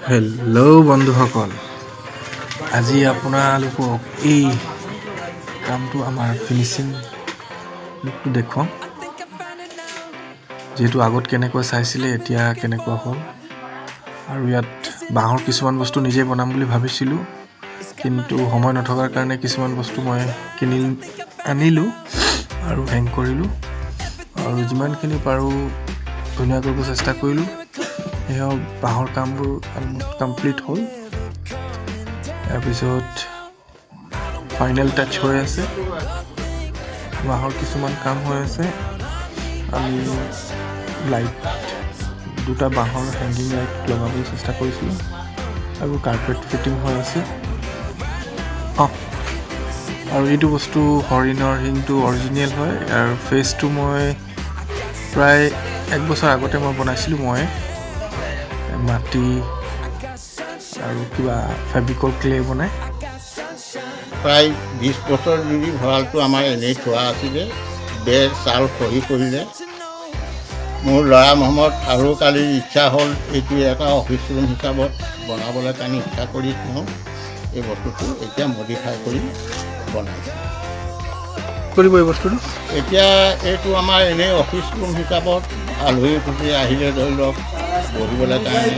Hello' বন্ধুসকল, আজি আপোনালোকক এই কামটো আমাৰ ফিনিচিং লুকটো দেখুৱাম। যিহেতু আগত কেনেকৈ চাইছিলে, এতিয়া কেনেকুৱা হ'ল। আৰু ইয়াত বাঁহৰ কিছুমান বস্তু নিজে বনাম বুলি ভাবিছিলোঁ, কিন্তু সময় নথকাৰ কাৰণে কিছুমান বস্তু মই আনিলোঁ আৰু হেং কৰিলোঁ, আৰু যিমানখিনি পাৰোঁ ধুনীয়া কৰিব চেষ্টা কৰিলোঁ। সেয়া বাঁহৰ কামবোৰ কমপ্লিট হ'ল। তাৰপিছত ফাইনেল টাচ হৈ আছে, বাঁহৰ কিছুমান কাম হৈ আছে। আমি লাইট দুটা বাঁহৰ হেংগিং লাইট লগাবলৈ চেষ্টা কৰিছিলোঁ, আৰু কাৰ্পেট ফিটিং হৈ আছে। আৰু এইটো বস্তু হৰিণৰ শিংটো অৰিজিনেল হয়, আৰু ফেচটো মই প্ৰায় 1 বছৰ আগতে মই বনাইছিলোঁ। মই মাটি আৰু কিবা ফেব্ৰিকৰ ক্লে বনাই প্ৰায় 20 বছৰ যদি ভঁৰালটো আমাৰ এনেই থোৱা আছিলে, বেৰ চাল খহি পৰিলে। মোৰ ল'ৰা মহম্মদ আৰু কালিৰ ইচ্ছা হ'ল এইটো এটা অফিচ ৰুম হিচাপত বনাবলৈ কাৰণে ইচ্ছা কৰি তেওঁ এই বস্তুটো এতিয়া মডিফাই কৰি বনাইছে। এই বস্তুটো এতিয়া এইটো আমাৰ এনেই অফিচ ৰুম হিচাপত আলহী অতিথি আহিলে ধৰি লওক বহিবলৈ কাৰণে